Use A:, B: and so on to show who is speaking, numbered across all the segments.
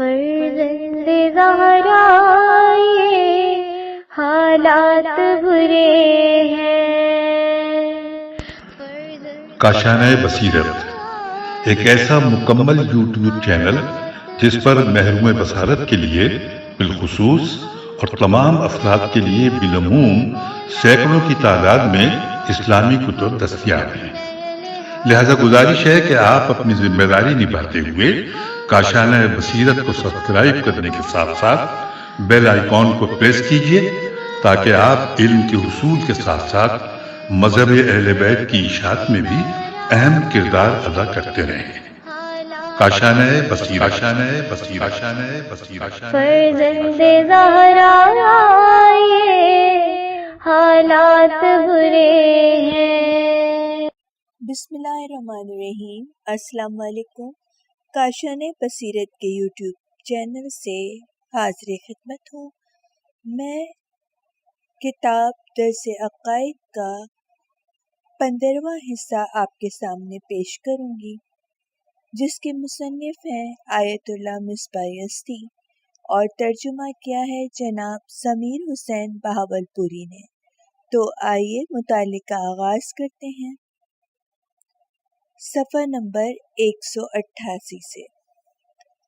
A: فرزند زہرا یہ حالات برے ہیں۔
B: کاشانۂ بصیرت ایک ایسا مکمل یوٹیوب چینل جس پر محروم بصارت کے لیے بالخصوص اور تمام افراد کے لیے بالعموم سینکڑوں کی تعداد میں اسلامی کتب دستیاب ہیں۔ لہذا گزارش ہے کہ آپ اپنی ذمہ داری نبھاتے ہوئے کاشانۂ بصیرت کو سبسکرائب کرنے کے ساتھ ساتھ بیل آئیکن کو پریس کیجیے تاکہ آپ علم کے حصول کے ساتھ ساتھ مذہب اہل بیت کی اشاعت میں بھی اہم کردار ادا کرتے رہیں۔ کاشانۂ بصیرت، کاشانۂ بصیرت، کاشانۂ بصیرت۔
A: فرزند زہرا یہ حالات برے ہیں۔
C: بسم اللہ الرحمن الرحیم۔ السلام علیکم۔ کاشانۂ بصیرت کے یوٹیوب چینل سے حاضر خدمت ہوں۔ میں کتاب درس عقائد کا 15واں حصہ آپ کے سامنے پیش کروں گی، جس کے مصنف ہیں آیت اللہ مصباح یزدی اور ترجمہ کیا ہے جناب سمیر حسین بہاولپوری نے۔ تو آئیے مطالعے کا آغاز کرتے ہیں۔ صفحہ نمبر 188 سے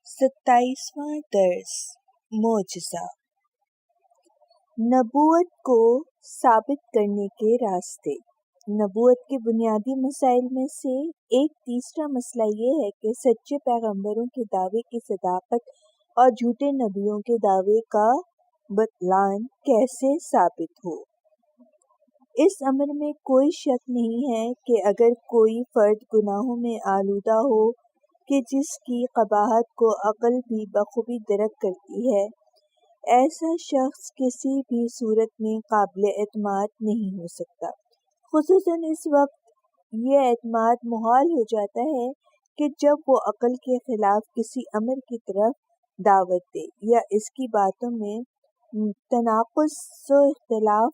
C: 27واں درس معجزہ، نبوت کو ثابت کرنے کے راستے۔ نبوت کے بنیادی مسائل میں سے ایک تیسرا مسئلہ یہ ہے کہ سچے پیغمبروں کے دعوے کی صداقت اور جھوٹے نبیوں کے دعوے کا بطلان کیسے ثابت ہو۔ اس امر میں کوئی شک نہیں ہے کہ اگر کوئی فرد گناہوں میں آلودہ ہو کہ جس کی قباحت کو عقل بھی بخوبی درک کرتی ہے، ایسا شخص کسی بھی صورت میں قابل اعتماد نہیں ہو سکتا۔ خصوصاً اس وقت یہ اعتماد محال ہو جاتا ہے کہ جب وہ عقل کے خلاف کسی امر کی طرف دعوت دے یا اس کی باتوں میں تناقض و اختلاف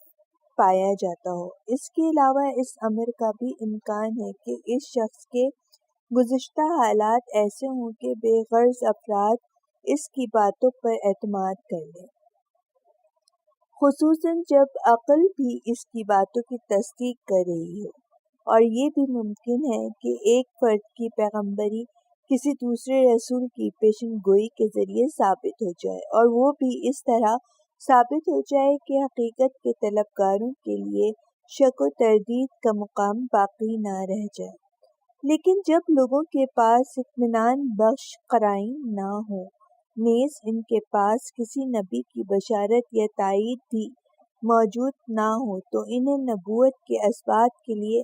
C: پایا جاتا ہو۔ اس کے علاوہ اس امر کا بھی امکان ہے کہ اس شخص کے گزشتہ حالات ایسے ہوں کہ بے غرض افراد اس کی باتوں پر اعتماد کر لیں، خصوصاً جب عقل بھی اس کی باتوں کی تصدیق کر رہی ہو۔ اور یہ بھی ممکن ہے کہ ایک فرد کی پیغمبری کسی دوسرے رسول کی پیشن گوئی کے ذریعے ثابت ہو جائے، اور وہ بھی اس طرح ثابت ہو جائے کہ حقیقت کے طلبگاروں کے لیے شک و تردید کا مقام باقی نہ رہ جائے۔ لیکن جب لوگوں کے پاس اطمینان بخش قرائن نہ ہوں، نیز ان کے پاس کسی نبی کی بشارت یا تائید بھی موجود نہ ہو، تو انہیں نبوت کے اثبات کے لیے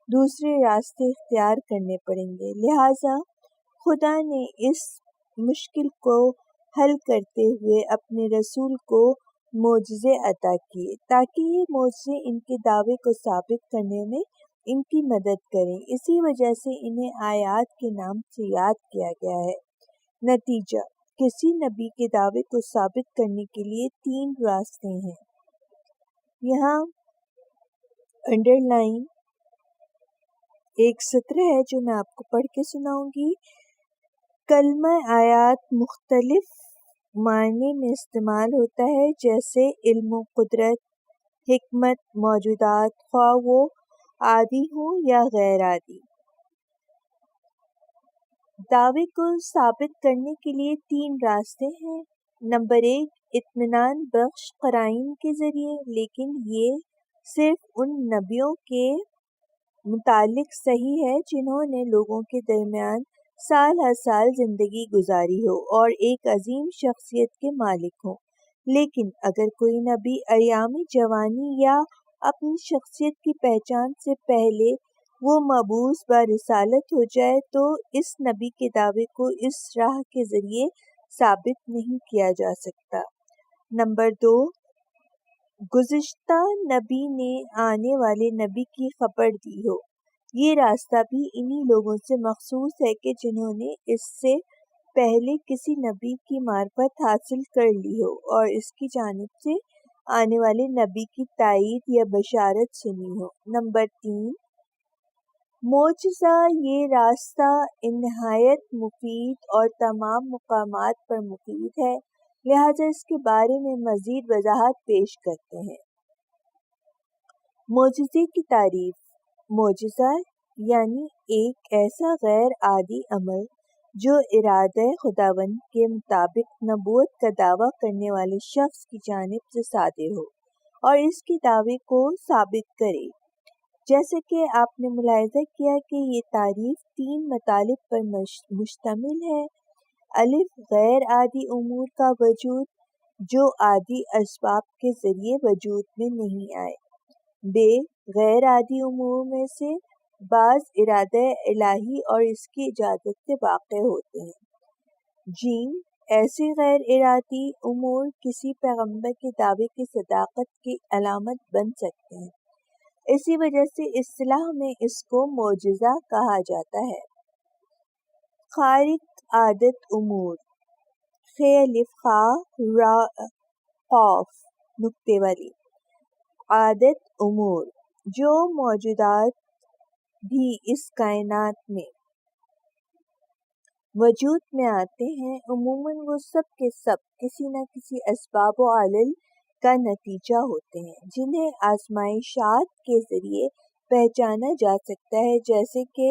C: دوسرے راستے اختیار کرنے پڑیں گے۔ لہٰذا خدا نے اس مشکل کو حل کرتے ہوئے اپنے رسول کو معجزے عطا کیے تاکہ یہ معجزے ان کے دعوے کو ثابت کرنے میں ان کی مدد کریں۔ اسی وجہ سے انہیں آیات کے نام سے یاد کیا گیا ہے۔ نتیجہ، کسی نبی کے دعوے کو ثابت کرنے کے لیے 3 راستے ہیں۔ یہاں انڈر لائن ایک سطر ہے جو میں آپ کو پڑھ کے سناؤں گی۔ کلمہ آیات مختلف معنی میں استعمال ہوتا ہے، جیسے علم و قدرت، حکمت، موجودات، خواہ وہ عادی ہوں یا غیر عادی۔ دعوے کو ثابت کرنے کے لیے 3 راستے ہیں۔ نمبر 1، اطمینان بخش قرائن کے ذریعے، لیکن یہ صرف ان نبیوں کے متعلق صحیح ہے جنہوں نے لوگوں کے درمیان سال ہر سال زندگی گزاری ہو اور ایک عظیم شخصیت کے مالک ہوں۔ لیکن اگر کوئی نبی ایام جوانی یا اپنی شخصیت کی پہچان سے پہلے وہ مبعوث برسالت ہو جائے تو اس نبی کے دعوے کو اس راہ کے ذریعے ثابت نہیں کیا جا سکتا۔ نمبر 2، گزشتہ نبی نے آنے والے نبی کی خبر دی ہو۔ یہ راستہ بھی انہی لوگوں سے مخصوص ہے کہ جنہوں نے اس سے پہلے کسی نبی کی معرفت حاصل کر لی ہو اور اس کی جانب سے آنے والے نبی کی تائید یا بشارت سنی ہو۔ نمبر 3، معجزہ یہ راستہ نہایت مفید اور تمام مقامات پر مفید ہے، لہذا اس کے بارے میں مزید وضاحت پیش کرتے ہیں۔ معجزے کی تعریف۔ معجزہ یعنی ایک ایسا غیر عادی عمل جو ارادہ خداوند کے مطابق نبوت کا دعویٰ کرنے والے شخص کی جانب سے صادر ہو اور اس کے دعوے کو ثابت کرے۔ جیسا کہ آپ نے ملاحظہ کیا کہ یہ تعریف 3 مطالب پر مشتمل ہے۔ الف، غیر عادی امور کا وجود جو عادی اسباب کے ذریعے وجود میں نہیں آئے۔ ب، غیر عادی امور میں سے بعض ارادہ الہی اور اس کی اجازت سے واقع ہوتے ہیں۔ ج، ایسے غیر ارادی امور کسی پیغمبر کے دعوے کی صداقت کی علامت بن سکتے ہیں، اسی وجہ سے اصطلاح میں اس کو معجزہ کہا جاتا ہے۔ خارق عادت امور۔ خ، الف، خا، را، قاف نقطے والی۔ عادت امور جو موجودات بھی اس کائنات میں وجود میں آتے ہیں، عموماً وہ سب کے سب کسی نہ کسی اسباب و علل کا نتیجہ ہوتے ہیں جنہیں آزمائشات کے ذریعے پہچانا جا سکتا ہے، جیسے کہ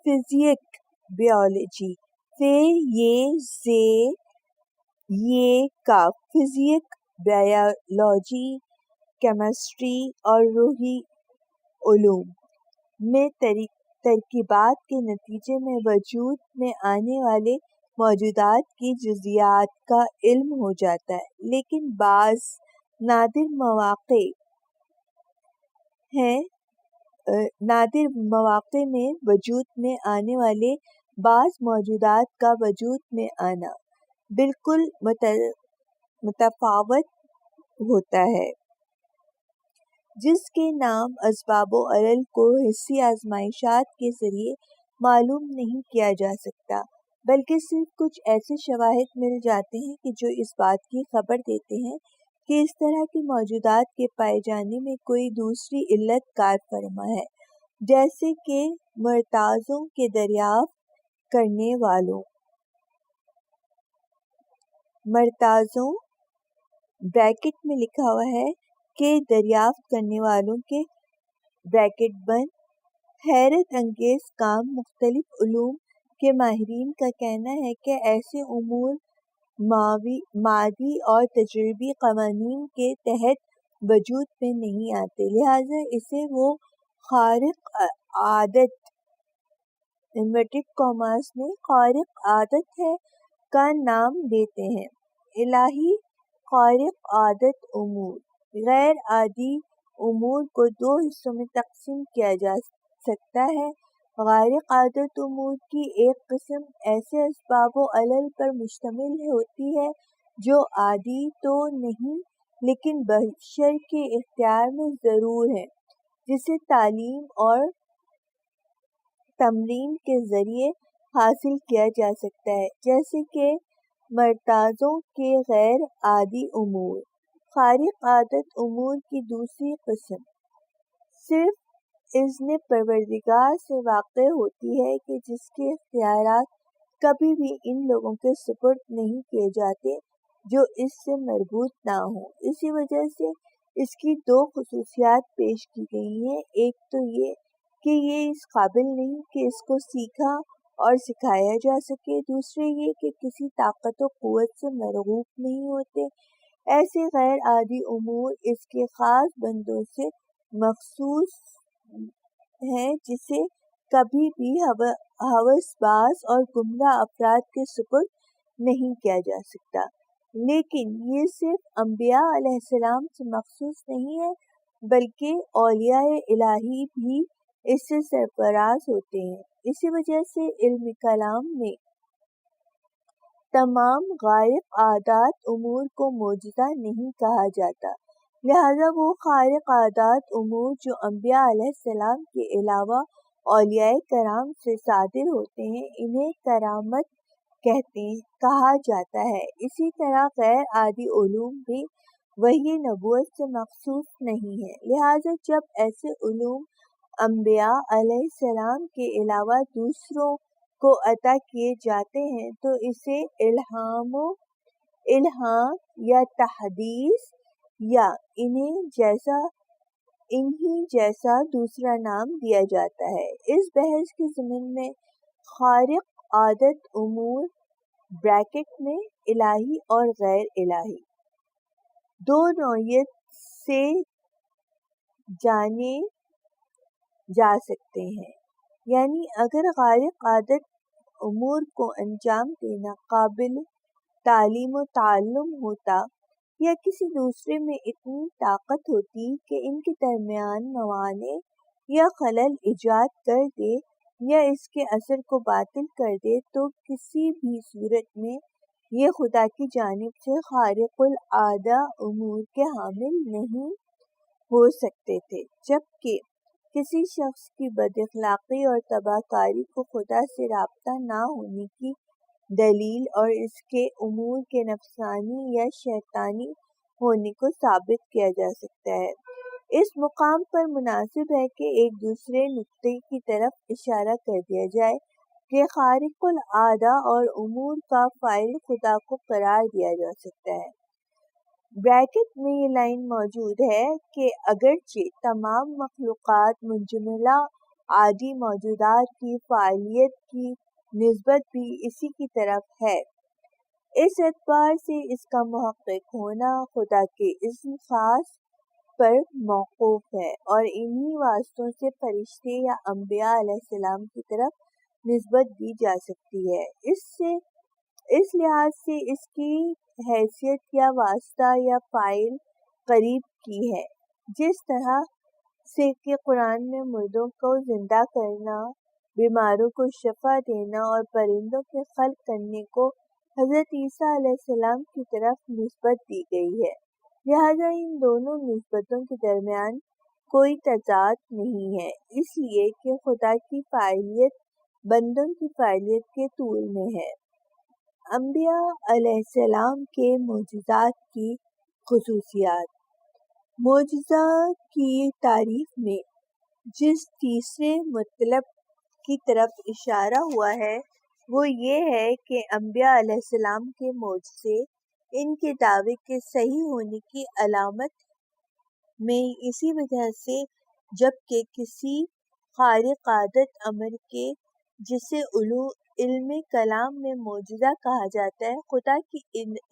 C: فزیک، بیولوجی، یہ زے یہ کا فزیک، بایولوجی، کیمسٹری اور روحی علوم میں ترکیبات کے نتیجے میں وجود میں آنے والے موجودات کی جزیات کا علم ہو جاتا ہے۔ لیکن بعض نادر مواقع میں وجود میں آنے والے بعض موجودات کا وجود میں آنا بالکل متفاوت ہوتا ہے، جس کے نام اسباب و علل کو حسی آزمائشات کے ذریعے معلوم نہیں کیا جا سکتا، بلکہ صرف کچھ ایسے شواہد مل جاتے ہیں کہ جو اس بات کی خبر دیتے ہیں کہ اس طرح کے موجودات کے پائے جانے میں کوئی دوسری علت کار فرما ہے، جیسے کہ مرتازوں کے دریافت کرنے والوں مرتازوں بریکٹ میں لکھا ہوا ہے کہ دریافت کرنے والوں کے بریکٹ بند حیرت انگیز کام۔ مختلف علوم کے ماہرین کا کہنا ہے کہ ایسے امور مادی اور تجربی قوانین کے تحت وجود میں نہیں آتے، لہذا اسے وہ خارق عادت خارق عادت ہے کا نام دیتے ہیں۔ الہی خارق عادت امور۔ غیر عادی امور کو 2 حصوں میں تقسیم کیا جا سکتا ہے۔ خارق عادت امور کی ایک قسم ایسے اسباب و علل پر مشتمل ہوتی ہے جو عادی تو نہیں لیکن بشر کے اختیار میں ضرور ہے، جسے تعلیم اور تمرین کے ذریعے حاصل کیا جا سکتا ہے، جیسے کہ مرتازوں کے غیر عادی امور۔ خارق عادت امور کی دوسری قسم صرف اذن پروردگار سے واقع ہوتی ہے کہ جس کے اختیارات کبھی بھی ان لوگوں کے سپرد نہیں کیے جاتے جو اس سے مربوط نہ ہوں۔ اسی وجہ سے اس کی 2 خصوصیات پیش کی گئی ہیں، ایک تو یہ کہ یہ اس قابل نہیں کہ اس کو سیکھا اور سکھایا جا سکے، دوسرے یہ کہ کسی طاقت و قوت سے مرغوب نہیں ہوتے۔ ایسے غیر عادی امور اس کے خاص بندوں سے مخصوص ہیں جسے کبھی بھی ہوس باز اور گمراہ افراد کے سپرد نہیں کیا جا سکتا۔ لیکن یہ صرف انبیاء علیہ السلام سے مخصوص نہیں ہے، بلکہ اولیاء الہی بھی اس سے سرفراز ہوتے ہیں۔ اسی وجہ سے علم کلام میں تمام خارق عادات امور کو معجزہ نہیں کہا جاتا، لہذا وہ خارق عادات امور جو انبیاء علیہ السلام کے علاوہ اولیاء کرام سے صادر ہوتے ہیں انہیں کرامت کہا جاتا ہے۔ اسی طرح غیر عادی علوم بھی وحی نبوت سے مخصوص نہیں ہے۔ لہٰذا جب ایسے علوم انبیاء علیہ السلام کے علاوہ دوسروں کو عطا کیے جاتے ہیں تو اسے الہام یا تحدیث یا انہی جیسا دوسرا نام دیا جاتا ہے۔ اس بحث کے ضمن میں خارق عادت امور بریکٹ میں الہی اور غیر الہی دو نوعیت سے جانے جا سکتے ہیں، یعنی اگر خارق عادت امور کو انجام دینا قابل تعلیم و تعلم ہوتا یا کسی دوسرے میں اتنی طاقت ہوتی کہ ان کے درمیان موانع یا خلل ایجاد کر دے یا اس کے اثر کو باطل کر دے تو کسی بھی صورت میں یہ خدا کی جانب سے خارق العادہ امور کے حامل نہیں ہو سکتے تھے، جبکہ کسی شخص کی بد اخلاقی اور تباہ کاری کو خدا سے رابطہ نہ ہونے کی دلیل اور اس کے امور کے نفسانی یا شیطانی ہونے کو ثابت کیا جا سکتا ہے۔ اس مقام پر مناسب ہے کہ ایک دوسرے نقطے کی طرف اشارہ کر دیا جائے کہ خارق العادہ اور امور کا فاعل خدا کو قرار دیا جا سکتا ہے۔ بریکٹ میں یہ لائن موجود ہے کہ اگرچہ تمام مخلوقات منجملہ عادی موجودات کی فاعلیت کی نسبت بھی اسی کی طرف ہے، اس اعتبار سے اس کا محقق ہونا خدا کے اذن خاص پر موقوف ہے اور انہی واسطوں سے فرشتے یا انبیاء علیہ السلام کی طرف نسبت دی جا سکتی ہے۔ اس لحاظ سے اس کی حیثیت یا واسطہ یا فاعل قریب کی ہے، جس طرح سے کہ قرآن میں مردوں کو زندہ کرنا، بیماروں کو شفا دینا اور پرندوں کے خلق کرنے کو حضرت عیسیٰ علیہ السلام کی طرف نسبت دی گئی ہے۔ لہذا ان دونوں نسبتوں کے درمیان کوئی تضاد نہیں ہے، اس لیے کہ خدا کی فاعلیت بندوں کی فاعلیت کے طول میں ہے۔ انبیاء علیہ السلام کے معجزات کی خصوصیات۔ معجزہ کی تعریف میں جس تیسرے مطلب کی طرف اشارہ ہوا ہے وہ یہ ہے کہ انبیاء علیہ السلام کے معجزے ان کے دعوے کے صحیح ہونے کی علامت میں اسی وجہ سے جبکہ کسی خارق عادت امر کے جسے علم کلام میں معجزہ کہا جاتا ہے خدا کی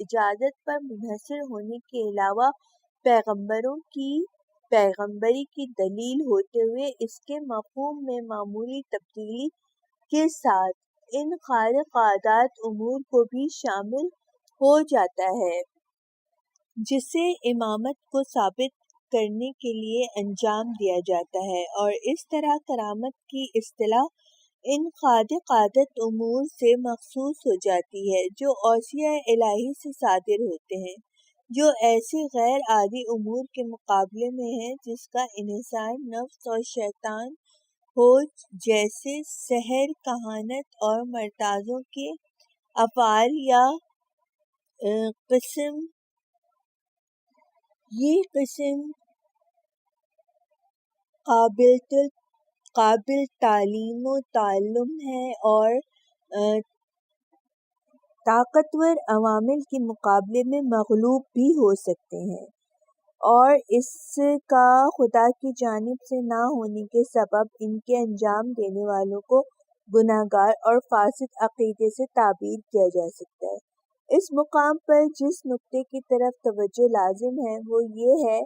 C: اجازت پر منحصر ہونے کے علاوہ پیغمبروں کی پیغمبری کی دلیل ہوتے ہوئے اس کے مفہوم میں معمولی تبدیلی کے ساتھ ان خارق عادات امور کو بھی شامل ہو جاتا ہے جسے امامت کو ثابت کرنے کے لیے انجام دیا جاتا ہے، اور اس طرح کرامت کی اصطلاح ان خارق عادت امور سے مخصوص ہو جاتی ہے جو اوصیاء الہی سے صادر ہوتے ہیں، جو ایسے غیر عادی امور کے مقابلے میں ہیں جس کا انحصار نفس اور شیطان ہو، جیسے سحر، کہانت اور مرتازوں کے افعال یا قسم قابل تعلیم و تعلم ہے اور طاقتور عوامل کے مقابلے میں مغلوب بھی ہو سکتے ہیں، اور اس کا خدا کی جانب سے نہ ہونے کے سبب ان کے انجام دینے والوں کو گناہگار اور فاسد عقیدے سے تعبیر کیا جا سکتا ہے۔ اس مقام پر جس نقطے کی طرف توجہ لازم ہے وہ یہ ہے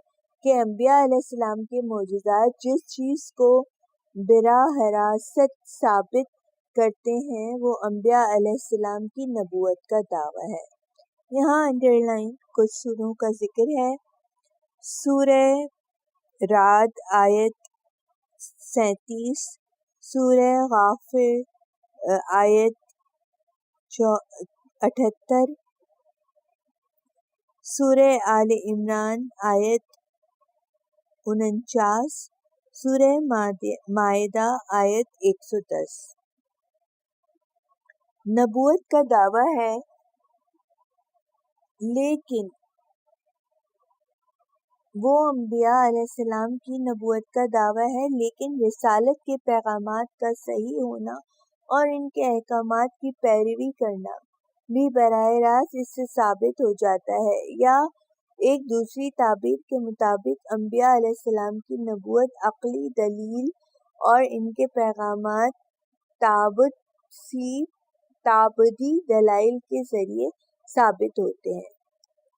C: کہ انبیاء علیہ السلام کے معجزات جس چیز کو براہ راست ثابت کرتے ہیں وہ انبیاء علیہ السلام کی نبوت کا دعویٰ ہے۔ یہاں انڈر لائن کچھ سوروں کا ذکر ہے۔ سورہ رعد آیت 37، سورہ غافر آیت 78، سورہ آل عمران آیت 49، سورہ مائدہ آیت 110۔ نبوت کا دعویٰ ہے، لیکن وہ انبیاء علیہ السلام کی نبوت کا دعویٰ ہے، لیکن رسالت کے پیغامات کا صحیح ہونا اور ان کے احکامات کی پیروی کرنا بھی براہ راست اس سے ثابت ہو جاتا ہے۔ یا ایک دوسری تعبیر کے مطابق انبیاء علیہ السلام کی نبوت عقلی دلیل اور ان کے پیغامات تعبدی دلائل کے ذریعے ثابت ہوتے ہیں۔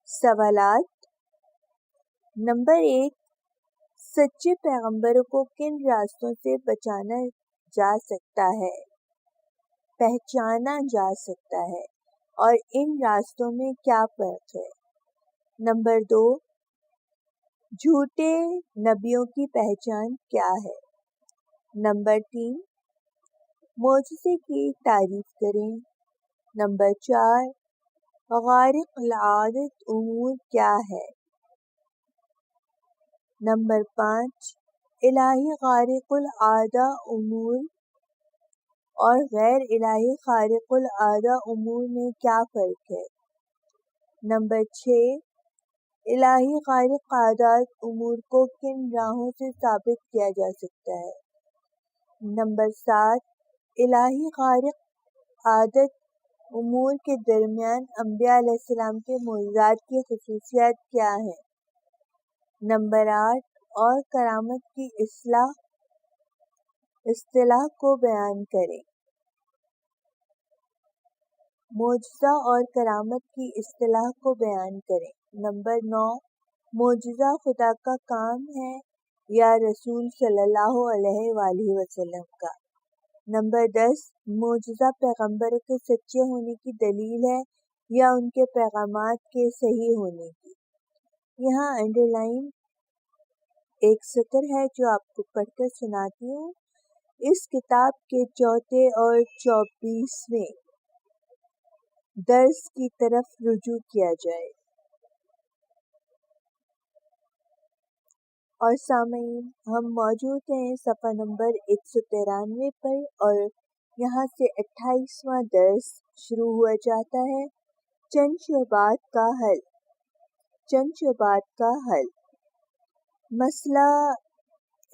C: سوالات: نمبر 1، سچے پیغمبروں کو کن راستوں سے پہچانا جا سکتا ہے اور ان راستوں میں کیا فرق ہے؟ نمبر 2، جھوٹے نبیوں کی پہچان کیا ہے؟ نمبر 3، معجزے کی تعریف کریں۔ نمبر 4، خارق العادت امور کیا ہے؟ نمبر 5، الہی خارق العادہ امور اور غیر الہی خارق العادہ امور میں کیا فرق ہے؟ نمبر 6، الہی خارق عادات امور کو کن راہوں سے ثابت کیا جا سکتا ہے؟ نمبر 7، الہی خارق عادت امور کے درمیان انبیاء علیہ السلام کے معجزات کی خصوصیات کیا ہیں؟ نمبر 8، اور کرامت کی اصطلاح کو بیان کریں۔ معجزہ اور کرامت کی اصطلاح کو بیان کریں۔ نمبر 9، معجزہ خدا کا کام ہے یا رسول صلی اللہ علیہ وآلہ وسلم کا؟ نمبر 10، معجزہ پیغمبروں کے سچے ہونے کی دلیل ہے یا ان کے پیغامات کے صحیح ہونے کی؟ یہاں انڈر لائن ایک سطر ہے جو آپ کو پڑھ کر سناتی ہوں۔ اس کتاب کے 4 اور 24ویں درس کی طرف رجوع کیا جائے۔ اور سامعین، ہم موجود ہیں صفحہ نمبر 193 پر اور یہاں سے 28واں درس شروع ہوا جاتا ہے۔ چند شبہات کا حل۔ مسئلہ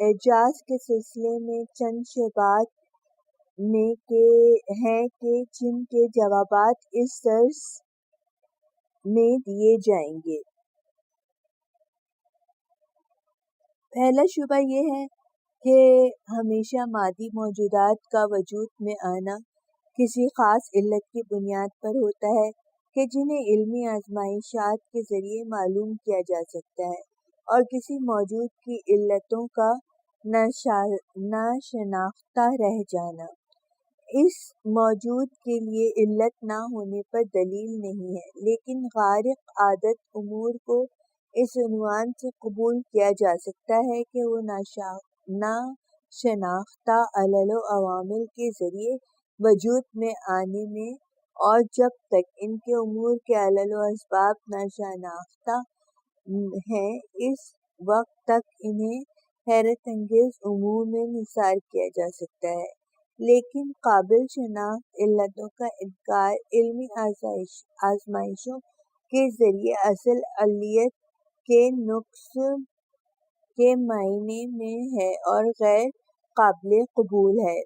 C: اعجاز کے سلسلے میں چند شبہات ہیں کہ جن کے جوابات اس درس میں دیے جائیں گے۔ پہلا شبہ یہ ہے کہ ہمیشہ مادی موجودات کا وجود میں آنا کسی خاص علت کی بنیاد پر ہوتا ہے کہ جنہیں علمی آزمائشات کے ذریعے معلوم کیا جا سکتا ہے، اور کسی موجود کی علتوں کا ناشناختہ رہ جانا اس موجود کے لیے علت نہ ہونے پر دلیل نہیں ہے، لیکن خارق عادت امور کو اس عنوان سے قبول کیا جا سکتا ہے کہ وہ ناشناختہ علل و عوامل کے ذریعے وجود میں آنے میں، اور جب تک ان کے امور کے علل و اسباب ناشناختہ ہیں اس وقت تک انہیں حیرت انگیز امور میں نثار کیا جا سکتا ہے، لیکن قابل شناخت علتوں کا انکار علمی آزمائشوں کے ذریعے اصل علت کے نقص کے معنی میں ہے اور غیر قابل قبول ہے۔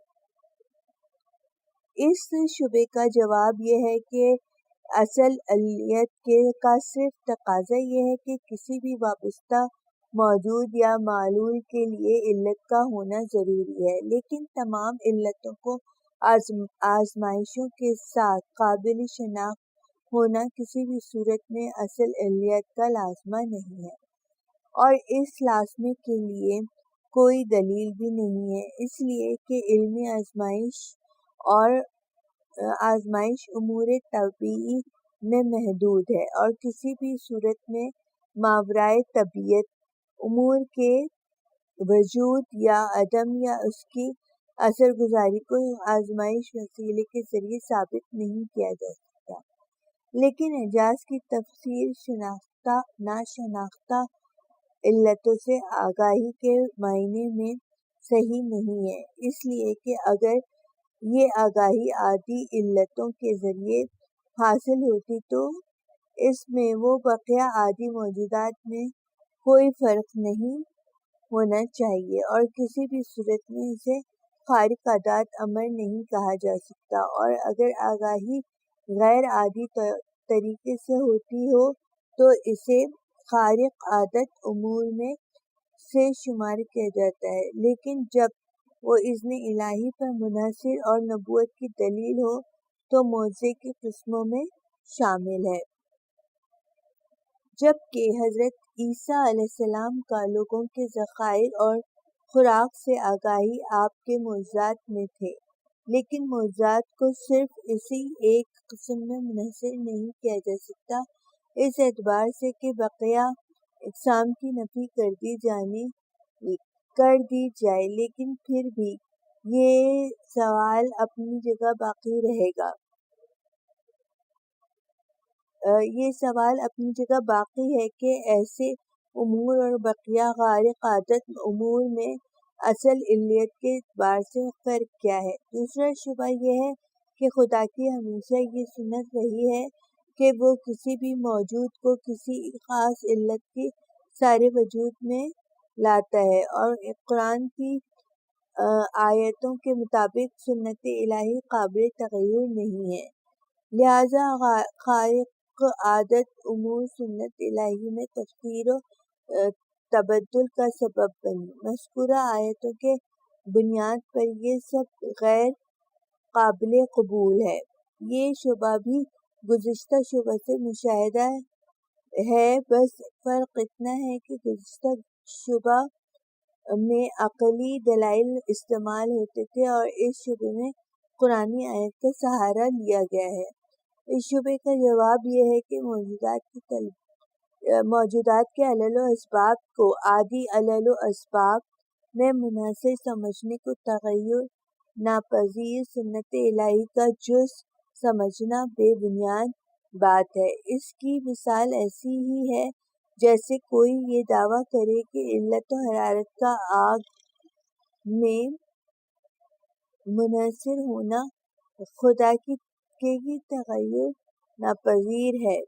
C: اس شبہے کا جواب یہ ہے کہ اصل علت کا صرف تقاضا یہ ہے کہ کسی بھی وابستہ موجود یا معلول کے لیے علت کا ہونا ضروری ہے، لیکن تمام علتوں کو آزمائشوں کے ساتھ قابل شناخت ہونا کسی بھی صورت میں اصل علت کا لازمہ نہیں ہے، اور اس لازمے کے لیے کوئی دلیل بھی نہیں ہے، اس لیے کہ علمی آزمائش امور طبیعی میں محدود ہے اور کسی بھی صورت میں ماورائے طبیعت امور کے وجود یا عدم یا اس کی اثر گزاری کو آزمائش وسیلے کے ذریعے ثابت نہیں کیا جا سکتا، لیکن اعجاز کی تفسیر شناختہ ناشناختہ علتوں سے آگاہی کے معنی میں صحیح نہیں ہے، اس لیے کہ اگر یہ آگاہی عادی علتوں کے ذریعے حاصل ہوتی تو اس میں وہ بقیہ عادی موجودات میں کوئی فرق نہیں ہونا چاہیے اور کسی بھی صورت میں اسے خارق عادات امر نہیں کہا جا سکتا، اور اگر آگاہی غیر عادی طریقے سے ہوتی ہو تو اسے خارق عادت امور میں سے شمار کیا جاتا ہے، لیکن جب وہ اذن الہی پر منحصر اور نبوت کی دلیل ہو تو معجزے کی قسموں میں شامل ہے۔ جبکہ حضرت عیسیٰ علیہ السلام کا لوگوں کے ذخائر اور خوراک سے آگاہی آپ کے معجزات میں تھے، لیکن معجزات کو صرف اسی ایک قسم میں منحصر نہیں کیا جا سکتا، اس اعتبار سے کہ بقیہ اقسام کی نفی کر دی جائے، لیکن پھر بھی یہ سوال اپنی جگہ باقی رہے گا۔ یہ سوال اپنی جگہ باقی ہے کہ ایسے امور اور بقیہ خارق عادت امور میں اصل علت کے اعتبار سے فرق کیا ہے۔ دوسرا شبہ یہ ہے کہ خدا کی ہمیشہ یہ سنت رہی ہے کہ وہ کسی بھی موجود کو کسی خاص علت کے سارے وجود میں لاتا ہے، اور قرآن کی آیتوں کے مطابق سنت الہی قابل تغیر نہیں ہے، لہذا خارق عادت امور سنت الہی میں تفسیر و تبدل کا سبب بنی۔ مذکورہ آیتوں کے بنیاد پر یہ سب غیر قابل قبول ہے۔ یہ شبہ بھی گزشتہ شبہ سے مشابہ ہے، بس فرق اتنا ہے کہ گزشتہ شبہ میں عقلی دلائل استعمال ہوتے تھے اور اس شبہ میں قرآنی آیت کا سہارا لیا گیا ہے۔ اس شبہ کا جواب یہ ہے کہ موجودات کے علل و اسباب کو عادی علل و اسباب میں منحصر سمجھنے کو تغیر ناپذیر سنت الہی کا جز سمجھنا بے بنیاد بات ہے۔ اس کی مثال ایسی ہی ہے جیسے کوئی یہ دعویٰ کرے کہ علت و حرارت کا آگ میں منحصر ہونا خدا کے تغیر ناپذیر ہے۔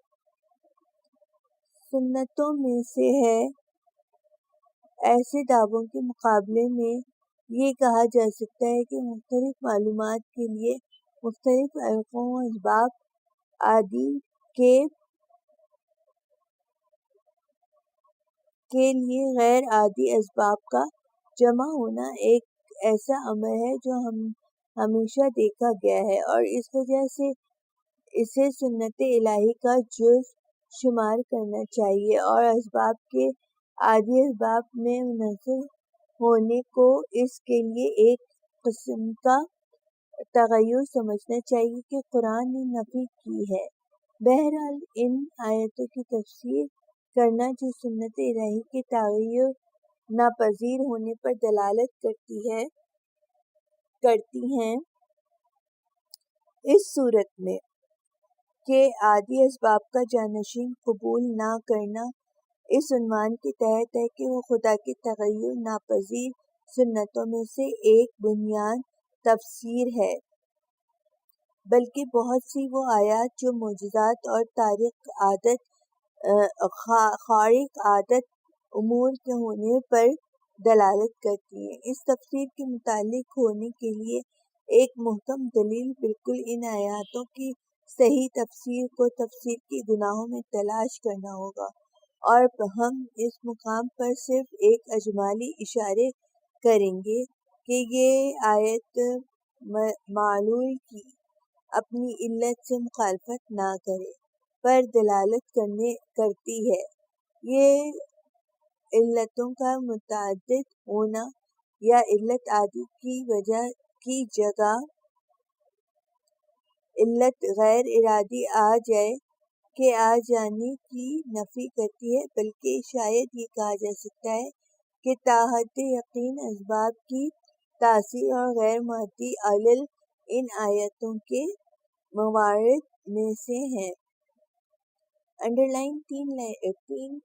C: سنتوں میں سے ہے۔ ایسے دعووں کے مقابلے میں یہ کہا جا سکتا ہے کہ مختلف معلومات کے لیے مختلف علقوں و اسباب عادی کے لیے غیر عادی اسباب کا جمع ہونا ایک ایسا امر ہے جو ہمیشہ دیکھا گیا ہے، اور اس وجہ سے اسے سنت الہی کا جز شمار کرنا چاہیے، اور اسباب کے عادی اسباب میں منحصر ہونے کو اس کے لیے ایک قسم کا تغیر سمجھنا چاہیے کہ قرآن نے نفی کی ہے۔ بہرحال ان آیتوں کی تفسیر کرنا جو سنت الہی کے تغیر ناپذیر ہونے پر دلالت کرتی ہیں، اس صورت میں کہ عادی اسباب کا جانشین قبول نہ کرنا اس عنوان کے تحت ہے کہ وہ خدا کی تغیر ناپذیر سنتوں میں سے ایک بنیاد تفسیر ہے، بلکہ بہت سی وہ آیات جو معجزات اور خارق عادت امور کے ہونے پر دلالت کرتی ہیں۔ اس تفسیر کے متعلق ہونے کے لیے ایک محکم دلیل بالکل ان آیاتوں کی صحیح تفسیر کو تفسیر کے گناہوں میں تلاش کرنا ہوگا، اور ہم اس مقام پر صرف ایک اجمالی اشارے کریں گے کہ یہ آیت معلول کی اپنی علت سے مخالفت نہ کرے پر دلالت کرتی ہے۔ یہ علتوں کا متعدد ہونا یا علت عادی کی جگہ علت غیر ارادی آ جانے کی نفی کرتی ہے، بلکہ شاید یہ کہا جا سکتا ہے کہ تا حد یقین اسباب کی تاثیر اور غیر مادی علل ان آیتوں کے موارد میں سے ہیں۔ انڈرلائن تین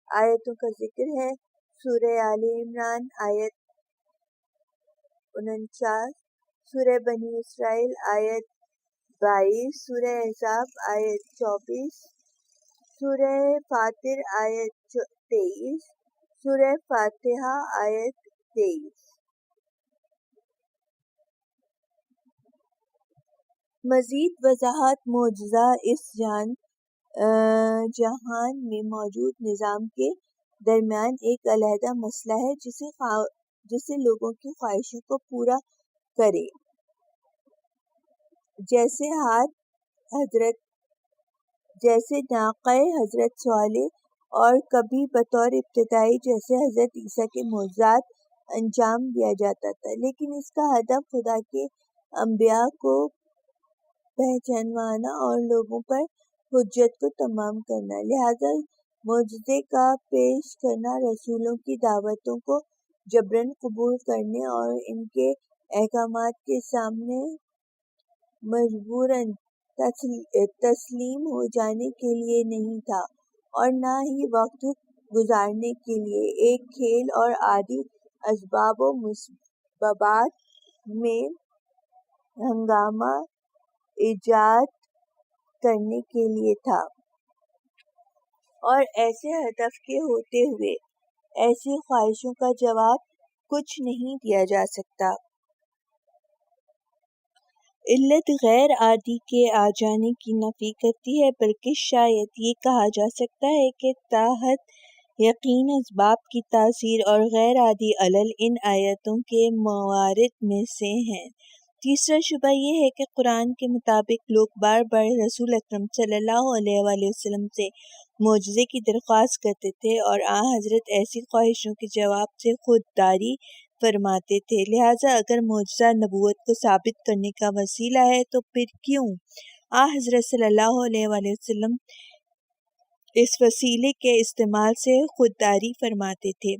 C: آیتوں کا ذکر ہے۔ سورہ آل عمران آیت 49، سورہ بنی اسرائیل آیت 22، سورہ احزاب آیت 24، سورہ فاطر آیت 23، سورہ فاتحہ آیت 23۔ مزید وضاحت معجزہ اس جہان میں موجود نظام کے درمیان ایک علیحدہ مسئلہ ہے جسے لوگوں کی خواہشوں کو پورا کرے، جیسے ناقہ حضرت صالح اور کبھی بطور ابتدائی جیسے حضرت عیسیٰ کے معجزات انجام دیا جاتا تھا، لیکن اس کا ہدف خدا کے انبیاء کو پہچانوانا اور لوگوں پر حجت کو تمام کرنا۔ لہذا معجزے کا پیش کرنا رسولوں کی دعوتوں کو جبراً قبول کرنے اور ان کے احکامات کے سامنے مجبوراً تسلیم ہو جانے کے لیے نہیں تھا، اور نہ ہی وقت گزارنے کے لیے ایک کھیل اور عادی اسباب و مسببات میں ہنگامہ ایجاد کرنے کے لیے تھا، اور ایسے ہدف کے ہوتے ہوئے ایسی خواہشوں کا جواب کچھ نہیں دیا جا سکتا۔ علت غیر عادی کے آ جانے کی نفی کرتی ہے، بلکہ شاید یہ کہا جا سکتا ہے کہ تحت یقین اسباب کی تاثیر اور غیر عادی علل ان آیتوں کے موارد میں سے ہیں۔ تیسرا شبہ یہ ہے کہ قرآن کے مطابق لوگ بار بار رسول اکرم صلی اللہ علیہ وآلہ وسلم سے معجزے کی درخواست کرتے تھے، اور حضرت ایسی خواہشوں کے جواب سے خودداری فرماتے تھے۔ لہٰذا اگر معجزہ نبوت کو ثابت کرنے کا وسیلہ ہے تو پھر کیوں حضرت صلی اللہ علیہ وآلہ وسلم اس وسیلے کے استعمال سے خودداری فرماتے تھے؟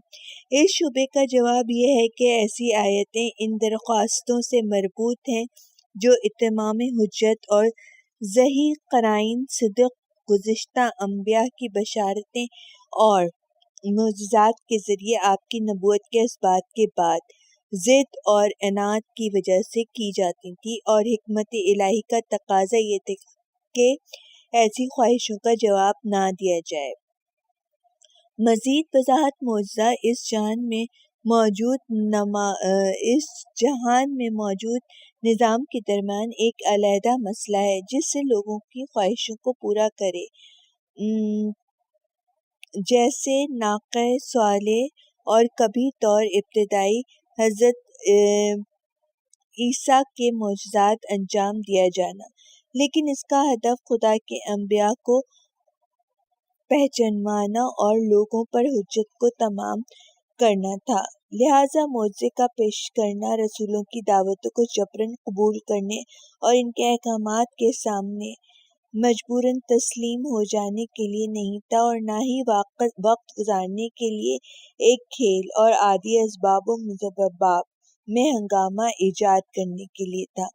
C: اس شبے کا جواب یہ ہے کہ ایسی آیتیں ان درخواستوں سے مربوط ہیں جو اتمام حجت اور صحیح قرائن صدق گزشتہ انبیاء کی بشارتیں اور معجزات کے ذریعے آپ کی نبوت کے اثبات کے بعد ضد اور عناد کی وجہ سے کی جاتی تھیں، اور حکمت الہی کا تقاضا یہ تھا کہ ایسی خواہشوں کا جواب نہ دیا جائے۔ مزید وضاحت معجزہ اس جہان میں موجود نظام کے درمیان ایک علیحدہ مسئلہ ہے جس سے لوگوں کی خواہشوں کو پورا کرے، جیسے ناقہ صالح اور کبھی طور ابتدائی حضرت عیسیٰ کے معجزات انجام دیا جانا، لیکن اس کا ہدف خدا کے انبیاء کو پہچانوانا اور لوگوں پر حجت کو تمام کرنا تھا۔ لہذا معجزے کا پیش کرنا رسولوں کی دعوتوں کو جبراً قبول کرنے اور ان کے احکامات کے سامنے مجبوراً تسلیم ہو جانے کے لیے نہیں تھا، اور نہ ہی وقت گزارنے کے لیے ایک کھیل اور عادی اسباب و مسببات میں ہنگامہ ایجاد کرنے کے لیے تھا،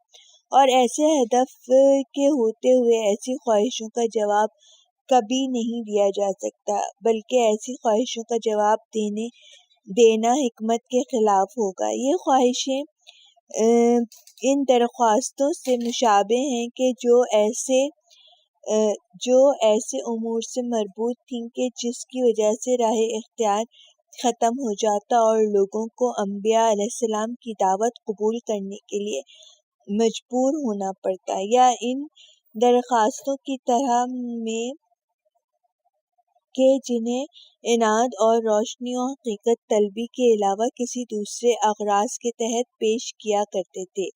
C: اور ایسے ہدف کے ہوتے ہوئے ایسی خواہشوں کا جواب کبھی نہیں دیا جا سکتا، بلکہ ایسی خواہشوں کا جواب دینا حکمت کے خلاف ہوگا۔ یہ خواہشیں ان درخواستوں سے مشابہ ہیں کہ جو ایسے امور سے مربوط تھیں کہ جس کی وجہ سے راہ اختیار ختم ہو جاتا اور لوگوں کو انبیاء علیہ السلام کی دعوت قبول کرنے کے لیے مجبور ہونا پڑتا، یا ان درخواستوں کی طرح میں کہ جنہیں عناد اور روشنی و حقیقت طلبی کے علاوہ کسی دوسرے اغراض کے تحت پیش کیا کرتے تھے،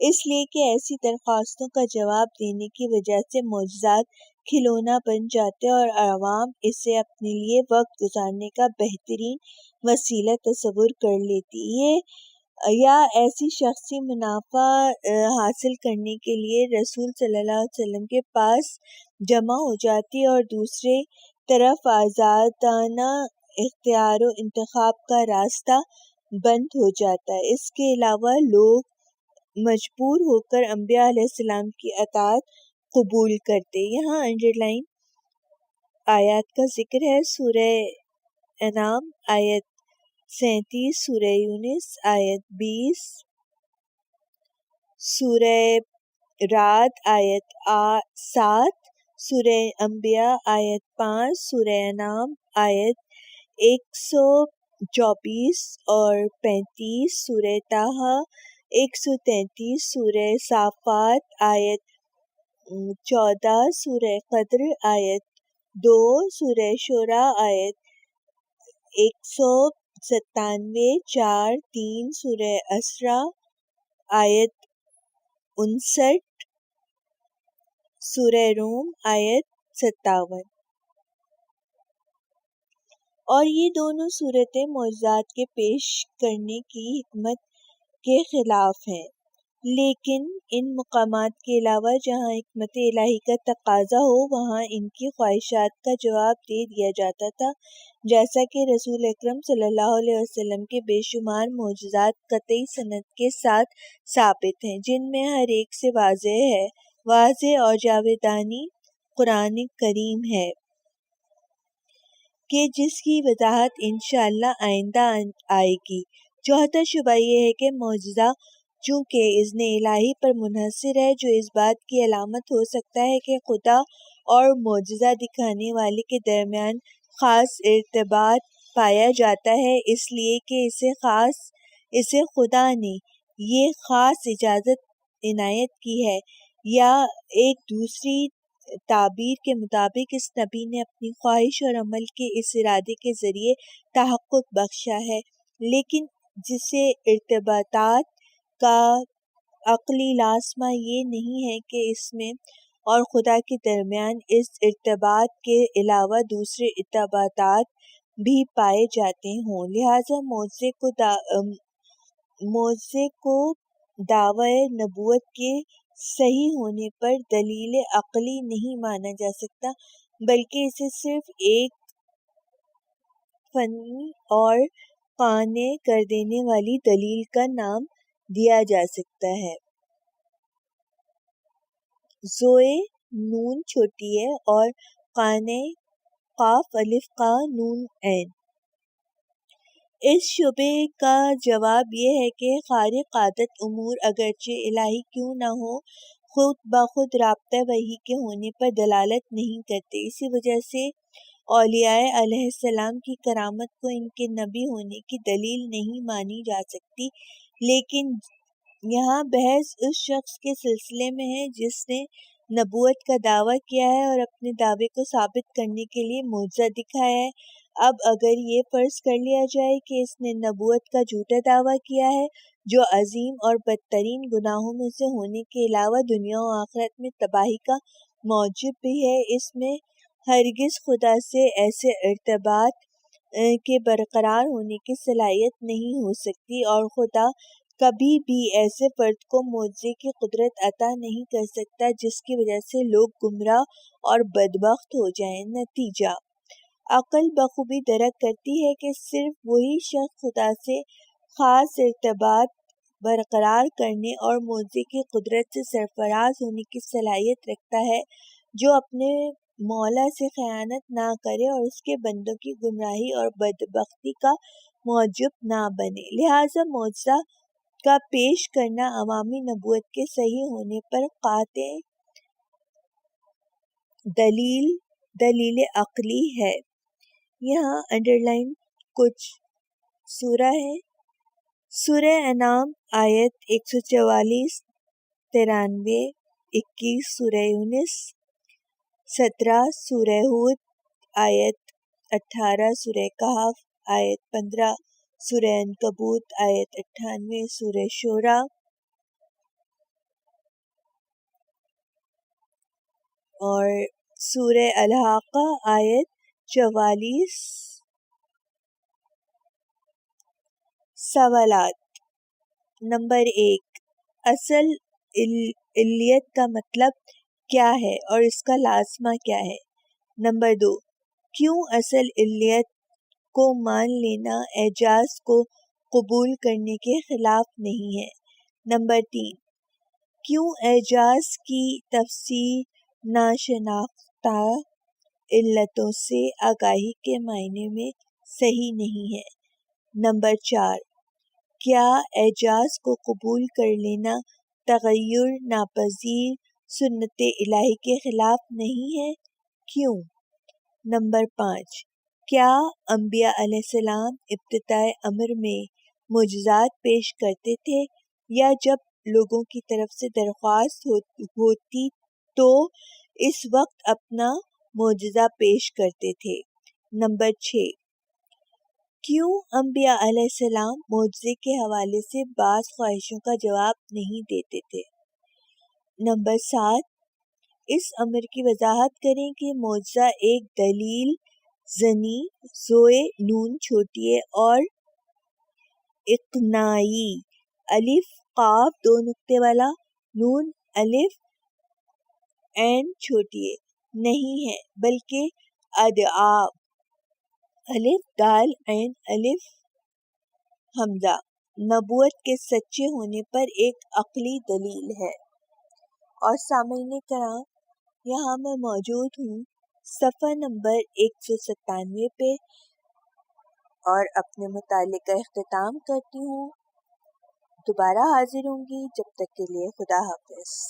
C: اس لیے کہ ایسی درخواستوں کا جواب دینے کی وجہ سے معجزات کھلونا بن جاتے اور عوام اسے اپنے لیے وقت گزارنے کا بہترین وسیلہ تصور کر لیتی، یا ایسی شخصی منافع حاصل کرنے کے لیے رسول صلی اللہ علیہ وسلم کے پاس جمع ہو جاتی، اور دوسری طرف آزادانہ اختیار و انتخاب کا راستہ بند ہو جاتا۔ اس کے علاوہ لوگ مجبور ہو کر انبیاء علیہ السلام کی اطاعت قبول کرتے۔ یہاں انڈر لائن آیات کا ذکر ہے۔ سورہ انعام آیت 37، سورہ یونس آیت 20، سورہ رعد آیت 7، سورہ انبیاء آیت 5، سورہ انعام آیت 100 24 اور 35 سورہ طٰہٰ، 133 سورہ صافات آیت 14 سورہ قدر آیت 2 سورہ شورى آیت 197 4-3 سورہ اسراء آیت 59 سورہ روم آیت 57۔ اور یہ دونوں صورتیں معجزات کے پیش کرنے کی حکمت کے خلاف ہیں، لیکن ان مقامات کے علاوہ جہاں حکمت الہی کا تقاضا ہو وہاں ان کی خواہشات کا جواب دے دیا جاتا تھا، جیسا کہ رسول اکرم صلی اللہ علیہ وسلم کے بے شمار معجزات قطعی سند کے ساتھ ثابت ہیں، جن میں ہر ایک سے واضح اور جاویدانی قرآن کریم ہے کہ جس کی وضاحت انشاءاللہ آئندہ آئے گی۔ چوتھا شبہ یہ ہے کہ معجزہ چونکہ اذن الہی پر منحصر ہے، جو اس بات کی علامت ہو سکتا ہے کہ خدا اور معجزہ دکھانے والے کے درمیان خاص ارتباط پایا جاتا ہے، اس لیے کہ اسے خدا نے یہ خاص اجازت عنایت کی ہے، یا ایک دوسری تعبیر کے مطابق اس نبی نے اپنی خواہش اور عمل کے اس ارادے کے ذریعے تحقق بخشا ہے، لیکن جسے ارتباطات کا عقلی لازمہ یہ نہیں ہے کہ اس میں اور خدا کے درمیان اس ارتباط کے علاوہ دوسرے ارتباطات بھی پائے جاتے ہوں، لہذا معجزے کو دعوی نبوت کے صحیح ہونے پر دلیل عقلی نہیں مانا جا سکتا، بلکہ اسے صرف ایک فنی اور قانع کر دینے والی دلیل کا نام دیا جا سکتا ہے۔ زوئے نون چھوٹی ہے اور قانع قاف الف قا نون عین۔ اس شبے کا جواب یہ ہے کہ خارق عادت امور اگرچہ الہی کیوں نہ ہو، خود بخود رابطہ وحی کے ہونے پر دلالت نہیں کرتے، اسی وجہ سے اولیاء علیہ السلام کی کرامت کو ان کے نبی ہونے کی دلیل نہیں مانی جا سکتی، لیکن یہاں بحث اس شخص کے سلسلے میں ہے جس نے نبوت کا دعویٰ کیا ہے اور اپنے دعوے کو ثابت کرنے کے لیے معجزہ دکھایا ہے۔ اب اگر یہ فرض کر لیا جائے کہ اس نے نبوت کا جھوٹا دعویٰ کیا ہے، جو عظیم اور بدترین گناہوں میں سے ہونے کے علاوہ دنیا و آخرت میں تباہی کا موجب بھی ہے، اس میں ہرگز خدا سے ایسے ارتباط کے برقرار ہونے کی صلاحیت نہیں ہو سکتی، اور خدا کبھی بھی ایسے فرد کو معجزے کی قدرت عطا نہیں کر سکتا جس کی وجہ سے لوگ گمراہ اور بدبخت ہو جائیں۔ نتیجہ عقل بخوبی درک کرتی ہے کہ صرف وہی شخص خدا سے خاص ارتباط برقرار کرنے اور معجزے کی قدرت سے سرفراز ہونے کی صلاحیت رکھتا ہے جو اپنے مولا سے خیانت نہ کرے اور اس کے بندوں کی گمراہی اور بدبختی کا موجب نہ بنے۔ لہذا معجزہ کا پیش کرنا عوامی نبوت کے صحیح ہونے پر قاطع دلیل عقلی ہے۔ یہاں انڈرلائن کچھ سورہ ہے۔ سورہ انعام آیت 144، 93، 21 سورہ یونس، 17 سورہ ہود آیت 18 سورہ کہف آیت 15 سورہ عنکبوت آیت 98 سورہ شورى اور سورہ الحاقہ آیت 44۔ سوالات۔ نمبر 1، اصل علیت کا مطلب کیا ہے اور اس کا لازمہ کیا ہے؟ نمبر 2، کیوں اصل علیت کو مان لینا اعجاز کو قبول کرنے کے خلاف نہیں ہے؟ نمبر 3، کیوں اعجاز کی تفسیر ناشناختہ علتوں سے آگاہی کے معنی میں صحیح نہیں ہے؟ نمبر 4، کیا اعجاز کو قبول کر لینا تغیر ناپذیر سنت الہی کے خلاف نہیں ہے؟ کیوں؟ نمبر 5، کیا انبیاء علیہ السلام ابتداء امر میں معجزات پیش کرتے تھے یا جب لوگوں کی طرف سے درخواست ہوتی تو اس وقت اپنا معجزہ پیش کرتے تھے؟ نمبر 6، کیوں انبیاء علیہ السلام معجزے کے حوالے سے بعض خواہشوں کا جواب نہیں دیتے تھے؟ نمبر 7، اس امر کی وضاحت کریں کہ معجزہ ایک دلیل زنی زوئے نون چھوٹی اور اقناعی الف قاف دو نقطے والا نون الف عین چھوٹی نہیں ہے بلکہ ادعا الف دال عین الف حمزہ نبوت کے سچے ہونے پر ایک عقلی دلیل ہے۔ اور سامعین کرام، یہاں میں موجود ہوں صفحہ نمبر 197 پہ اور اپنے مطالعے کا اختتام کرتی ہوں۔ دوبارہ حاضر ہوں گی، جب تک کے لیے خدا حافظ۔